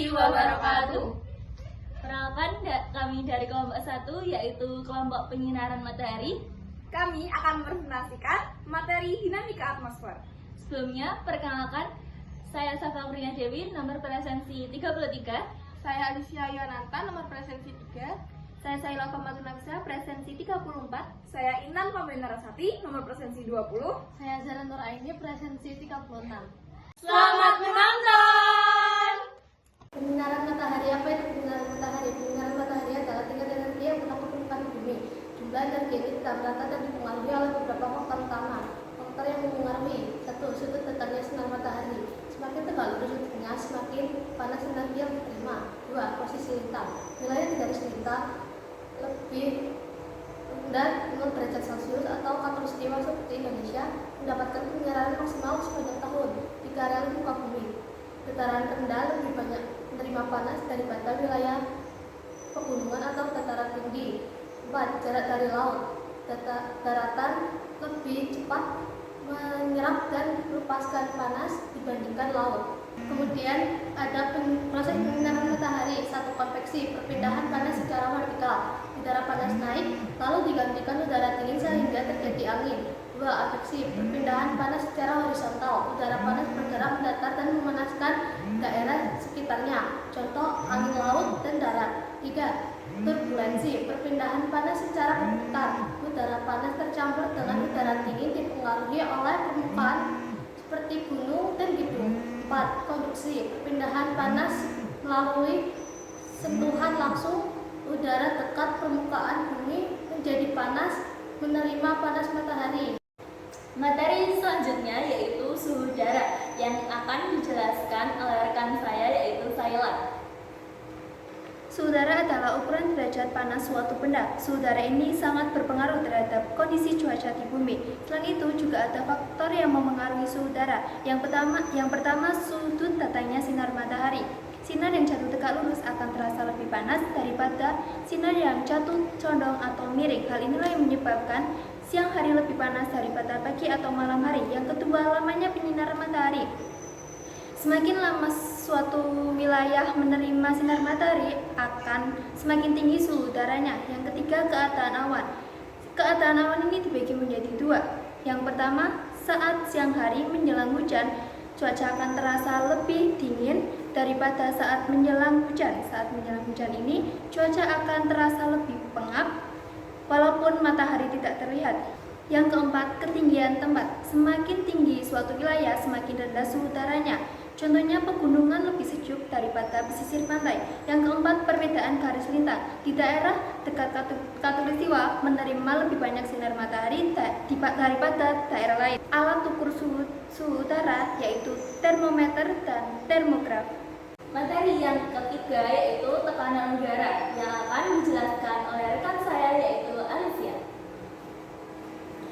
warahmatullahi wabarakatuh. Perkenalkan, kami dari kelompok 1 yaitu kelompok penyinaran matahari. Kami akan mempresentasikan materi dinamika atmosfer. Sebelumnya, perkenalkan, saya Safa Prina Dewi, nomor presensi 33. Saya Alicia Yonanta, nomor presensi 3. Saya Saila Komatunaksa, presensi 34. Saya Inan Pambenarasati, nomor presensi 20. Saya Zara Nur Aini, presensi 36. Selamat menonton! Penyinaran matahari. Apa itu penyinaran matahari? Penyinaran matahari adalah tingkat energi yang berlaku di permukaan bumi. Jumlah energi ini tidak merata dan dipengaruhi oleh beberapa faktor utama. Faktor yang mempengaruhi: 1. Sudut datangnya sinar matahari. Semakin tegal sudutnya, semakin panas energi yang diterima. 2. Posisi lintang. Wilayah di garis lintang lebih rendah 0 derajat Celcius atau khatulistiwa seperti Indonesia mendapatkan penyinaran maksimal sepanjang tahun di area muka bumi. Dataran rendah lebih banyak menerima panas daripada wilayah pegunungan atau dataran tinggi. 4. Jarak dari laut. Daratan lebih cepat menyerap dan melepaskan panas dibandingkan laut. Kemudian ada proses penyinaran matahari. 1. Konveksi, perpindahan panas secara vertikal. Udara panas naik lalu digantikan udara dingin sehingga terjadi angin. 2. Adveksi, perpindahan panas secara horizontal. Udara panas bergerak mendatar dan memanaskan daerah sekitarnya. Contoh angin laut dan darat. 3. Turbulensi, perpindahan panas secara vertikal. Udara panas tercampur dengan udara dingin dipengaruhi oleh permukaan seperti gunung dan gedung. 4. Konduksi, perpindahan panas melalui sentuhan langsung udara dekat permukaan bumi menjadi panas menerima panas matahari. Materi selanjutnya yaitu suhu udara yang akan dijelaskan oleh rekan saya yaitu Saila. Suhu udara adalah ukuran derajat panas suatu benda. Suhu udara ini sangat berpengaruh terhadap kondisi cuaca di bumi. Selain itu juga ada faktor yang mempengaruhi suhu udara. Yang pertama sudut datangnya sinar matahari. Sinar yang jatuh tegak lurus akan terasa lebih panas daripada sinar yang jatuh condong atau miring. Hal inilah yang menyebabkan siang hari lebih panas daripada pagi atau malam hari. Yang kedua, lamanya penyinaran matahari. Semakin lama suatu wilayah menerima sinar matahari, akan semakin tinggi suhu udaranya. Yang ketiga, keadaan awan. Keadaan awan ini dibagi menjadi 2. Yang pertama, saat siang hari menjelang hujan, cuaca akan terasa lebih dingin daripada saat menjelang hujan. Saat menjelang hujan ini, cuaca akan terasa lebih pengap walaupun matahari tidak terlihat. Yang keempat, ketinggian tempat. Semakin tinggi suatu wilayah, semakin rendah suhu udaranya. Contohnya pegunungan lebih sejuk daripada pesisir pantai. Yang keempat, perbedaan garis lintang. Di daerah dekat khatulistiwa menerima lebih banyak sinar matahari daripada daerah lain. Alat ukur suhu udara yaitu termometer dan termograf. Materi yang ketiga yaitu tekanan udara yang akan dijelaskan oleh rekan saya yaitu Alicia.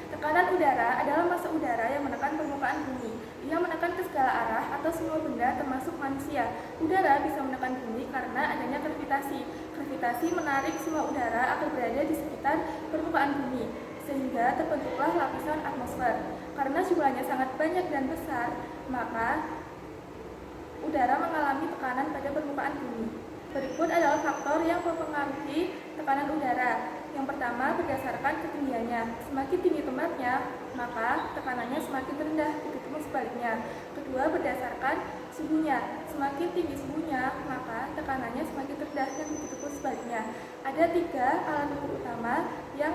Tekanan udara adalah massa udara yang menekan permukaan bumi. Ia menekan ke segala arah atau semua benda termasuk manusia. Udara bisa menekan bumi karena adanya gravitasi. Gravitasi menarik semua udara agar berada di sekitar permukaan bumi, sehingga terbentuklah lapisan atmosfer. Karena jumlahnya sangat banyak dan besar, maka udara mengalami tekanan pada permukaan bumi. Berikut adalah faktor yang mempengaruhi tekanan udara. Yang pertama, berdasarkan ketinggiannya. Semakin tinggi tempatnya, maka tekanannya semakin rendah, begitu pun sebaliknya. Kedua, berdasarkan suhunya. Semakin tinggi suhunya, maka tekanannya semakin rendah, dan begitu pun sebaliknya. Ada 3 alat ukur utama yang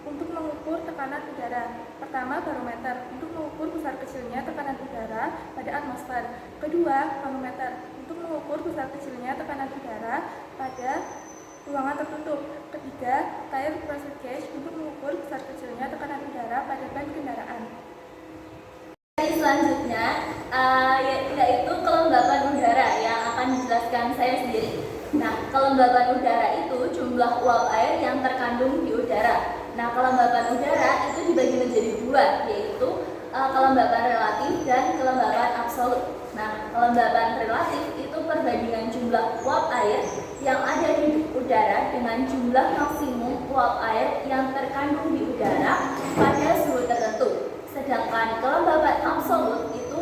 untuk mengukur tekanan udara. Pertama, barometer untuk mengukur besar kecilnya tekanan udara pada atmosfer. Kedua, manometer untuk mengukur besar kecilnya tekanan udara pada ruangan tertutup. Ketiga, tire pressure gauge untuk mengukur besar kecilnya tekanan udara pada ban kendaraan. Selanjutnya yaitu kelembapan udara yang akan dijelaskan saya sendiri. Nah, kelembapan udara itu jumlah uap air yang terkandung di udara. Nah, kelembapan udara itu dibagi menjadi 2, yaitu kelembapan relatif dan kelembapan absolut. Nah, kelembapan relatif itu perbandingan jumlah uap air yang ada di udara dengan jumlah maksimum uap air yang terkandung di udara pada suhu tertentu. Sedangkan kelembapan absolut itu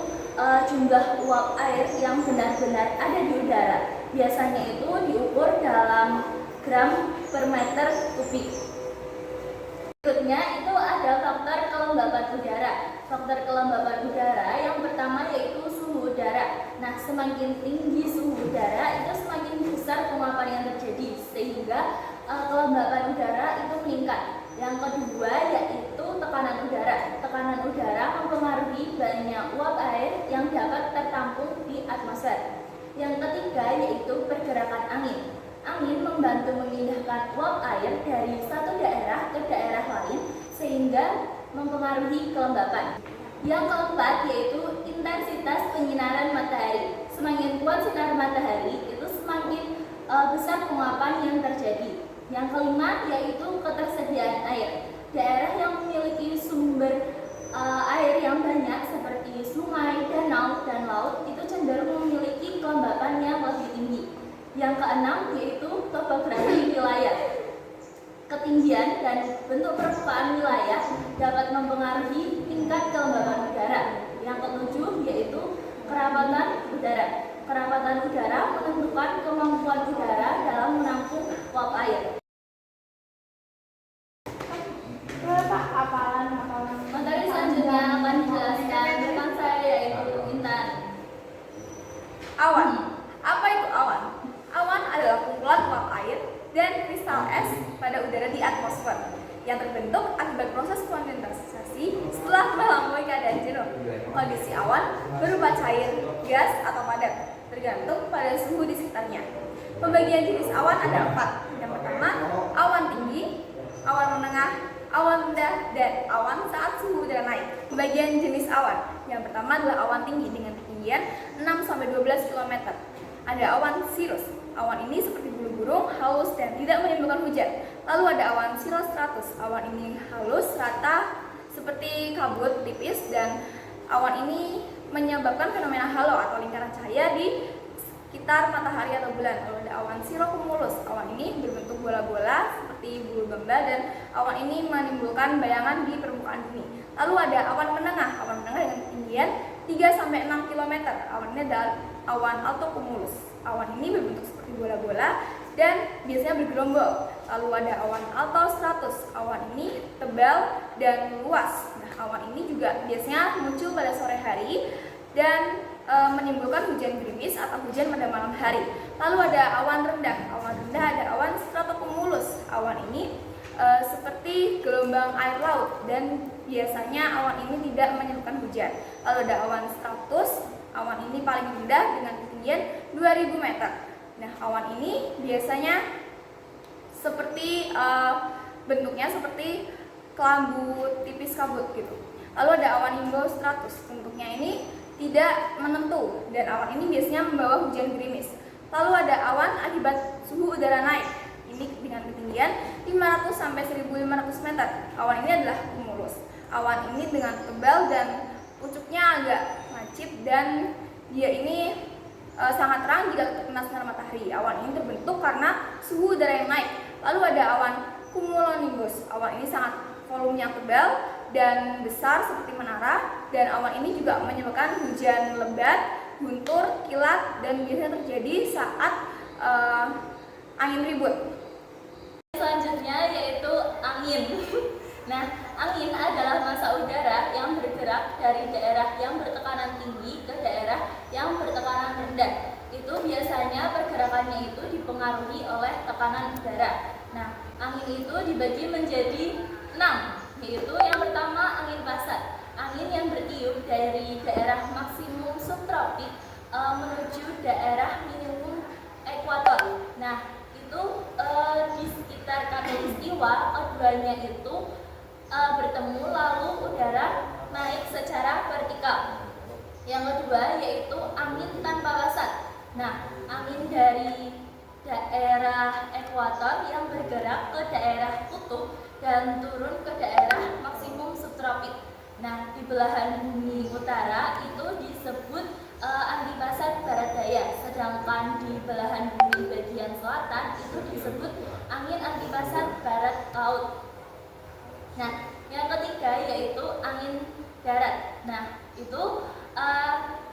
jumlah uap air yang benar-benar ada di udara biasanya itu diukur dalam gram per meter kubik. Berikutnya itu ada faktor kelembapan udara. Faktor kelembapan udara yang pertama yaitu suhu udara. Nah, semakin tinggi suhu udara itu semakin besar penguapan yang terjadi sehingga kelembapan udara itu meningkat. Yang kedua yaitu tekanan udara. Tekanan udara mempengaruhi banyaknya uap air yang dapat tertampung di atmosfer. Yang ketiga yaitu pergerakan angin. Angin membantu memindahkan uap air dari satu daerah ke daerah lain sehingga mempengaruhi kelembapan. Yang keempat yaitu intensitas penyinaran matahari. Semakin kuat sinar matahari itu semakin besar penguapan yang terjadi. Yang kelima yaitu ketersediaan air. Daerah yang memiliki sumber air yang banyak seperti sungai, danau, dan laut itu cenderung memiliki kelembapan yang lebih tinggi. Yang keenam yaitu topografi wilayah. Ketinggian dan bentuk permukaan wilayah dapat mempengaruhi tingkat kelembapan udara. Yang ketujuh yaitu kerapatan udara. Kerapatan udara menentukan kemampuan udara dalam menampung uap air. Materi selanjutnya akan dijelaskan depan saya yaitu Intan. Awan. Apa itu awan? Awan adalah kumpulan uap air dan kristal es pada udara di atmosfer yang terbentuk akibat proses kondensasi setelah melampaui keadaan jenuh. Kondisi awan berupa cair, gas, atau padat, tergantung pada suhu di sekitarnya. Pembagian jenis awan ada 4. Yang pertama, awan tinggi, awan menengah, awan rendah, dan awan saat suhu udara naik. Pembagian jenis awan. Yang pertama adalah awan tinggi dengan ketinggian 6-12 km. Ada awan cirrus. Awan ini seperti bulu burung, halus dan tidak menimbulkan hujan. Lalu ada awan cirrostratus. Awan ini halus, rata, seperti kabut tipis, dan awan ini menyebabkan fenomena halo atau lingkaran cahaya di sekitar matahari atau bulan. Lalu ada awan cirrocumulus. Awan ini berbentuk bola-bola seperti bulu domba dan awan ini menimbulkan bayangan di permukaan bumi. Lalu ada awan menengah. Awan menengah dengan ketinggian 3-6 km. Awan ini adalah awan altocumulus. Awan ini berbentuk seperti bola-bola dan biasanya bergerombol. Lalu ada awan altostratus. Awan ini tebal dan luas. Nah, awan ini juga biasanya muncul pada sore hari dan menimbulkan hujan gerimis atau hujan pada malam hari. Lalu ada awan rendah. Awan rendah ada awan stratocumulus. Awan ini seperti gelombang air laut dan biasanya awan ini tidak menyebabkan hujan. Lalu ada awan stratus. Awan ini paling rendah dengan ketinggian 2000 meter. Nah, awan ini biasanya seperti bentuknya seperti kelambu tipis kabut gitu. Lalu ada awan nimbostratus. Bentuknya ini tidak menentu dan awan ini biasanya membawa hujan gerimis. Lalu ada awan akibat suhu udara naik. Ini dengan ketinggian 500-1500 meter. Awan ini adalah cumulus. Awan ini dengan tebal dan pucuknya agak lancip dan dia ini sangat terang jika terkena sinar matahari. Awan ini terbentuk karena suhu udara yang naik. Lalu ada awan cumulonimbus. Awan ini sangat volumenya tebal dan besar seperti menara, dan awan ini juga menyebabkan hujan lebat, guntur, kilat, dan biasanya terjadi saat angin ribut. Selanjutnya yaitu angin. Nah, angin adalah massa udara yang bergerak dari daerah yang bertekanan tinggi ke daerah yang bertekanan rendah. Itu biasanya pergerakannya itu dipengaruhi oleh tekanan udara. Nah, angin itu dibagi menjadi 6, yaitu yang pertama angin pasat. Angin yang bertiup dari daerah maksimum subtropik menuju daerah minimum ekuator. Nah, itu di sekitar khatulistiwa keduanya itu bertemu lalu udara naik secara vertikal. Yang kedua yaitu angin tanpa pasat. Nah, angin dari daerah ekuator yang bergerak ke daerah kutub dan turun ke daerah maksimum subtropik. Nah, di belahan bumi utara itu disebut antipasat barat daya, sedangkan di belahan bumi bagian selatan itu disebut angin antipasat barat laut. Nah, yang ketiga yaitu angin darat. Nah, itu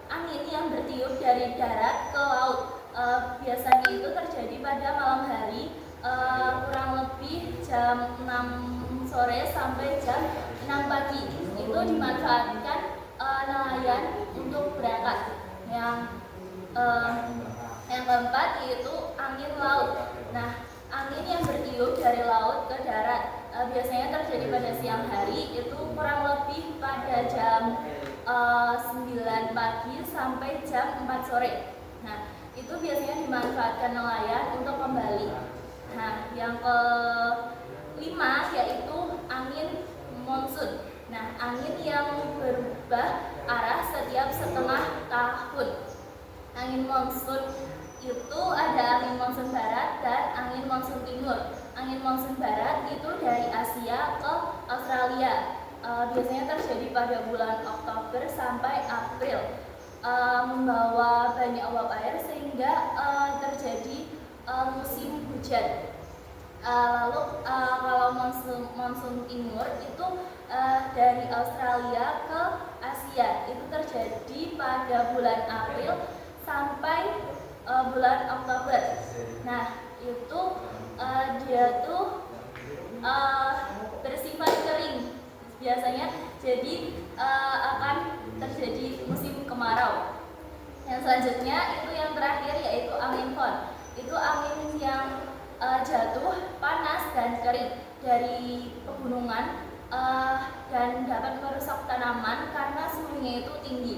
angin yang bertiup dari darat ke laut. Biasanya itu terjadi pada malam hari, kurang lebih jam 6 sore sampai jam 6 pagi. Itu dimanfaatkan nelayan untuk berangkat. Yang keempat yaitu angin laut. Nah, angin yang bertiup dari laut ke darat biasanya terjadi pada siang hari, itu kurang lebih pada jam 9 pagi sampai jam 4 sore. Nah, itu biasanya dimanfaatkan nelayan untuk kembali. Nah, yang kelima yaitu angin monsun. Nah, angin yang berubah arah setiap setengah tahun. Angin monsun itu ada angin monsun barat dan angin monsun timur. Angin monsun barat itu dari Asia ke Australia. Biasanya terjadi pada bulan Oktober sampai April, membawa banyak uap air sehingga terjadi musim hujan. Lalu kalau monsun timur itu dari Australia ke Asia, itu terjadi pada bulan April sampai bulan Oktober. Nah, itu dia tuh bersifat kering biasanya, jadi akan terjadi musim kemarau. Yang selanjutnya itu yang terakhir yaitu angin fon. Itu angin yang jatuh, panas dan kering dari pegunungan dan dapat merusak tanaman karena suhunya itu tinggi.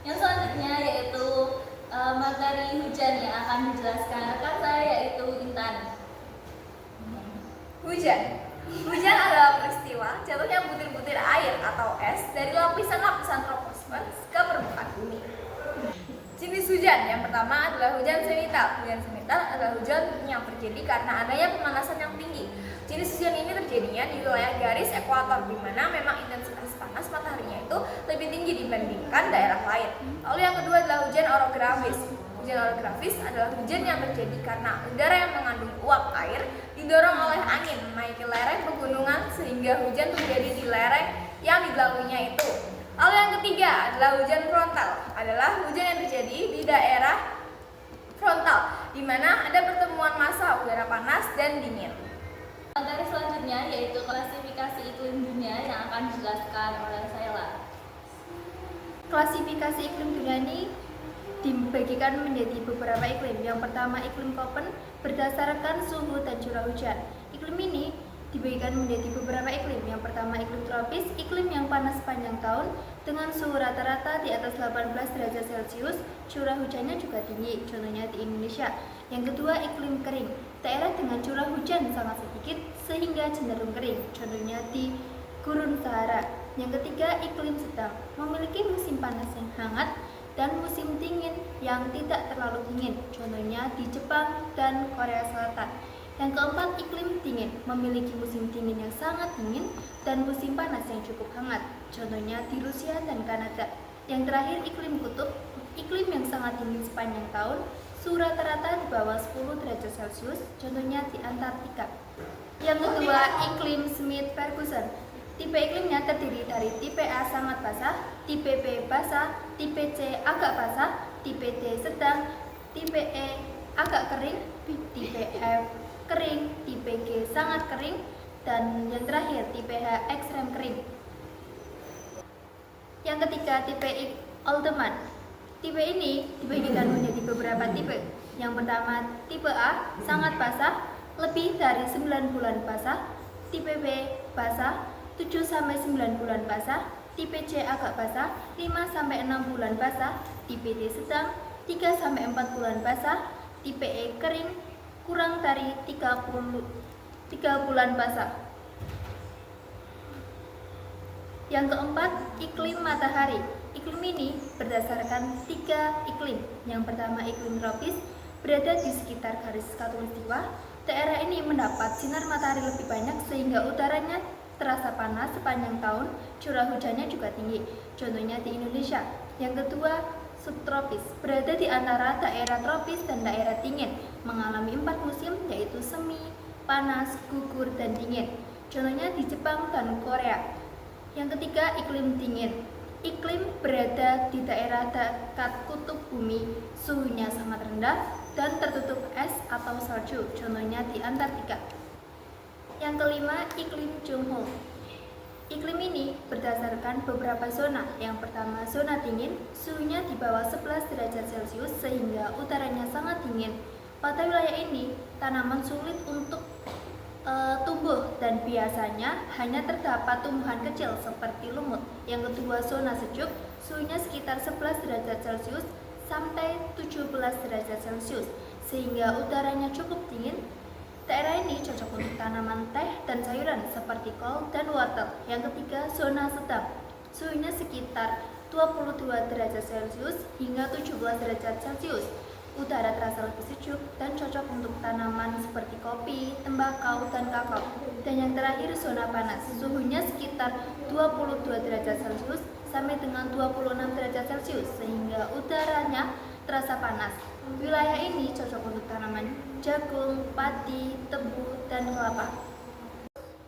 Yang selanjutnya yaitu materi hujan yang akan dijelaskan rekan saya yaitu Intan. Hujan adalah peristiwa jatuhnya butir-butir air atau es dari lapisan-lapisan troposfer ke permukaan bumi. Jenis hujan yang pertama adalah hujan zenital. Hujan zenital adalah hujan yang terjadi karena adanya pemanasan yang tinggi. Jenis hujan ini terjadinya di wilayah garis ekuator, di mana memang intensitas panas mataharinya itu lebih tinggi dibandingkan daerah lain. Lalu yang kedua adalah hujan orografis. Hujan orografis adalah hujan yang terjadi karena udara yang mengandung uap air didorong oleh angin menaiki lereng pegunungan sehingga hujan terjadi di lereng yang dilaluinya itu. Lalu yang ketiga adalah hujan frontal. Adalah hujan yang terjadi di daerah frontal, di mana ada pertemuan massa udara panas dan dingin. Materi selanjutnya yaitu klasifikasi iklim dunia yang akan dijelaskan oleh Sayla. Klasifikasi iklim dunia ini dibagikan menjadi beberapa iklim. Yang pertama iklim Köppen berdasarkan suhu dan curah hujan. Iklim ini dibagikan menjadi beberapa iklim. Yang pertama iklim tropis, iklim yang panas sepanjang tahun dengan suhu rata-rata di atas 18 derajat Celcius, curah hujannya juga tinggi, contohnya di Indonesia. Yang kedua iklim kering, daerah dengan curah hujan sangat sedikit sehingga cenderung kering, contohnya di Gurun Sahara. Yang ketiga iklim sedang, memiliki musim panas yang hangat dan musim dingin yang tidak terlalu dingin, contohnya di Jepang dan Korea Selatan. Yang keempat iklim dingin, memiliki musim dingin yang sangat dingin dan musim panas yang cukup hangat, contohnya di Rusia dan Kanada. Yang terakhir iklim kutub, iklim yang sangat dingin sepanjang tahun, suhu rata-rata di bawah 10 derajat Celcius, contohnya di Antartika. Yang kedua iklim Schmidt-Ferguson. Tipe iklimnya terdiri dari tipe A sangat basah, tipe B basah, tipe C agak basah, tipe D sedang, tipe E agak kering, tipe F kering, tipe G sangat kering, dan yang terakhir tipe H ekstrem kering. Yang ketiga tipe Oltmann. Tipe ini dibagikan menjadi beberapa tipe. Yang pertama tipe A sangat basah, lebih dari 9 bulan basah, tipe B basah, 7-9 bulan basah, tipe C agak basah, 5-6 bulan basah, tipe D sedang, 3-4 bulan basah, tipe E kering, kurang dari 3 bulan basah. Yang keempat, iklim matahari. Iklim ini berdasarkan 3 iklim. Yang pertama iklim tropis, berada di sekitar garis khatulistiwa. Daerah ini mendapat sinar matahari lebih banyak sehingga udaranya terasa panas sepanjang tahun, curah hujannya juga tinggi, contohnya di Indonesia. Yang kedua, subtropis, berada di antara daerah tropis dan daerah dingin, mengalami 4 musim yaitu semi, panas, gugur, dan dingin, contohnya di Jepang dan Korea. Yang ketiga, iklim dingin, Iklim berada di daerah dekat kutub bumi, suhunya sangat rendah dan tertutup es atau salju, contohnya di Antartika. Yang kelima, iklim Chungho. Iklim ini berdasarkan beberapa zona. Yang pertama, zona dingin, suhunya di bawah 11 derajat Celcius sehingga udaranya sangat dingin. Pada wilayah ini, tanaman sulit untuk tumbuh dan biasanya hanya terdapat tumbuhan kecil seperti lumut. Yang kedua, zona sejuk, suhunya sekitar 11 derajat Celcius sampai 17 derajat Celcius sehingga udaranya cukup dingin. Daerah ini cocok untuk tanaman teh dan sayuran seperti kol dan wortel. Yang ketiga, zona sedang, suhunya sekitar 22 derajat Celcius hingga 17 derajat Celcius. Udara terasa lebih sejuk dan cocok untuk tanaman seperti kopi, tembakau, dan kakao. Dan yang terakhir, zona panas, suhunya sekitar 22 derajat Celcius sampai dengan 26 derajat Celcius sehingga udaranya terasa panas. Wilayah ini cocok untuk tanaman jagung, padi, tebu, dan kelapa.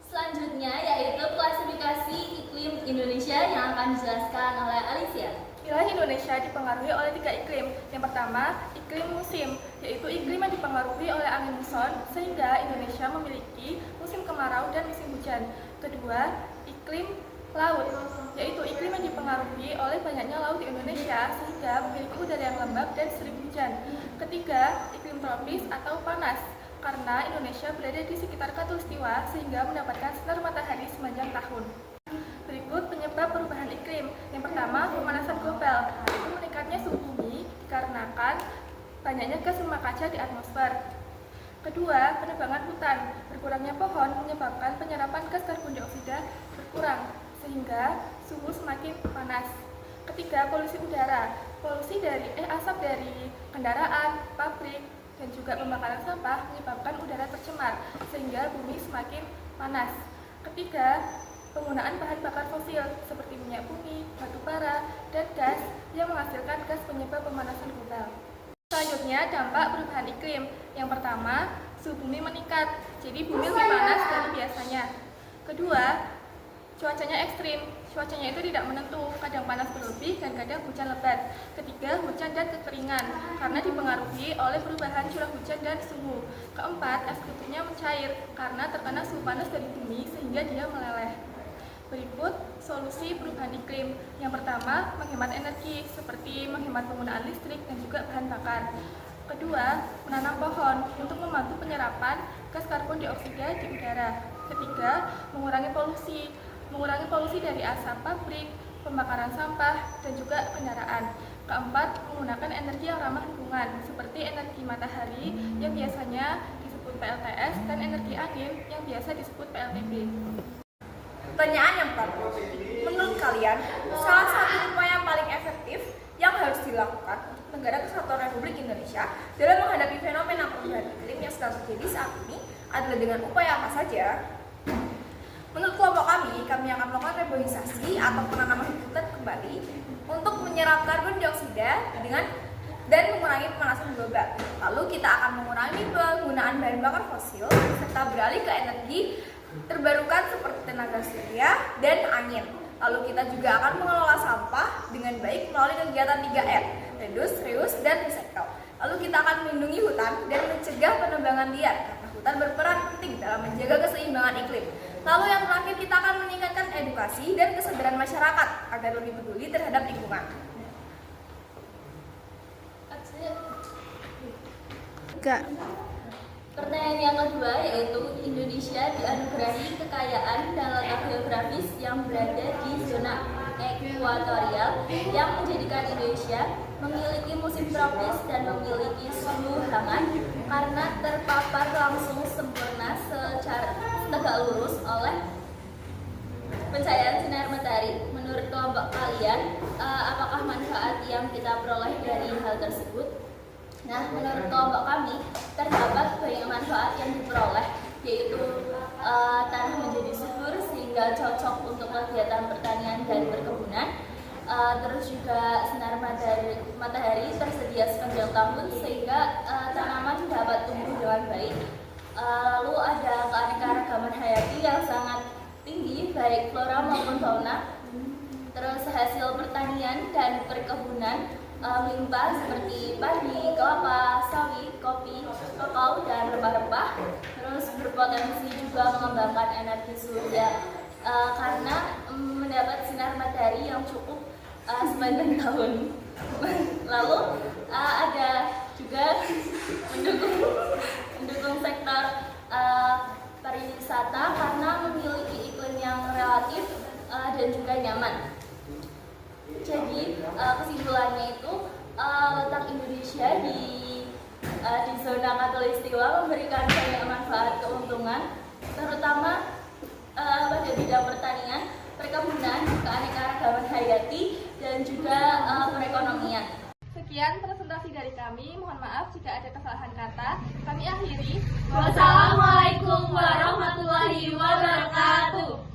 Selanjutnya yaitu klasifikasi iklim Indonesia yang akan dijelaskan oleh Alicia. Wilayah Indonesia dipengaruhi oleh 3 iklim. Yang pertama, iklim musim, yaitu iklim yang dipengaruhi oleh angin muson sehingga Indonesia memiliki musim kemarau dan musim hujan. Kedua, iklim laut, yaitu iklim yang dipengaruhi oleh banyaknya laut di Indonesia sehingga memiliki udara yang lembab dan sering hujan. Ketiga, iklim tropis atau panas, karena Indonesia berada di sekitar khatulistiwa sehingga mendapatkan sinar matahari sepanjang tahun. Berikut penyebab perubahan iklim. Yang pertama, pemanasan global, yaitu meningkatnya suhu bumi dikarenakan banyaknya gas rumah kaca di atmosfer. Kedua, penebangan hutan. Berkurangnya pohon menyebabkan penyerapan gas karbon dioksida berkurang, sehingga suhu semakin panas. Ketiga, polusi udara. Polusi dari asap dari kendaraan, pabrik, dan juga pembakaran sampah menyebabkan udara tercemar, sehingga bumi semakin panas. Ketiga, penggunaan bahan bakar fosil seperti minyak bumi, batu bara, dan gas yang menghasilkan gas penyebab pemanasan global. Selanjutnya, dampak perubahan iklim. Yang pertama, suhu bumi meningkat, jadi bumi lebih panas dari biasanya. Kedua, cuacanya ekstrim. Cuacanya itu tidak menentu, kadang panas berlebih dan kadang hujan lebat. Ketiga, hujan dan kekeringan, karena dipengaruhi oleh perubahan curah hujan dan suhu. Keempat, es batunya mencair, karena terkena suhu panas dari bumi sehingga dia meleleh. Berikut solusi perubahan iklim. Yang pertama, menghemat energi seperti menghemat penggunaan listrik dan juga bahan bakar. Kedua, menanam pohon untuk membantu penyerapan gas karbon dioksida di udara. Ketiga, mengurangi polusi dari asap pabrik, pembakaran sampah, dan juga kendaraan. Keempat, menggunakan energi yang ramah lingkungan seperti energi matahari yang biasanya disebut PLTS dan energi angin yang biasa disebut PLTB. Pertanyaan yang pertama, menurut kalian, salah satu upaya yang paling efektif yang harus dilakukan untuk Negara Kesatuan Republik Indonesia dalam menghadapi fenomena perubahan iklim yang sedang terjadi saat ini adalah dengan upaya apa saja? Menurut kelompok kami akan melakukan reboisasi atau penanaman hutan kembali untuk menyerap karbon dioksida dan mengurangi pemanasan global. Lalu kita akan mengurangi penggunaan bahan bakar fosil serta beralih ke energi terbarukan seperti tenaga surya dan angin. Lalu kita juga akan mengelola sampah dengan baik melalui kegiatan 3R, reduce, reuse, dan recycle. Lalu kita akan melindungi hutan dan mencegah penebangan liar karena hutan berperan penting dalam menjaga keseimbangan iklim. Lalu yang terakhir, kita akan meningkatkan edukasi dan kesadaran masyarakat agar lebih peduli terhadap lingkungan. Pertanyaan yang kedua yaitu Indonesia dianugerahi kekayaan dan letak geografis yang berada di zona ekuatorial yang menjadikan Indonesia memiliki musim tropis dan memiliki suhu hangat karena terpapar langsung sempurna secara tegak lurus oleh pencahayaan sinar matahari. Menurut kelompok kalian, apakah manfaat yang kita peroleh dari hal tersebut? Nah, menurut kelompok kami, terdapat banyak manfaat yang diperoleh, yaitu tanah menjadi subur sehingga cocok untuk kegiatan pertanian dan perkebunan. Terus juga sinar matahari tersedia sepanjang tahun sehingga tanaman dapat tumbuh dengan baik. Lalu ada keanekaragaman hayati yang sangat tinggi, baik flora maupun fauna. Terus hasil pertanian dan perkebunan melimpah seperti padi, kelapa, sawit, kopi, kakao, dan rempah-rempah. Terus berpotensi juga mengembangkan energi surya karena mendapat sinar matahari yang cukup sepanjang tahun. Lalu ada juga mendukung sektor pariwisata karena memiliki iklim yang relatif dan juga nyaman. Jadi kesimpulannya itu letak Indonesia di zona khatulistiwa memberikan banyak manfaat keuntungan, terutama pada bidang pertanian, perkebunan, keanekaragaman hayati, dan juga perekonomian. Sekian presentasi dari kami. Mohon maaf jika ada kesalahan kata. Kami akhiri. Wassalamualaikum warahmatullahi wabarakatuh.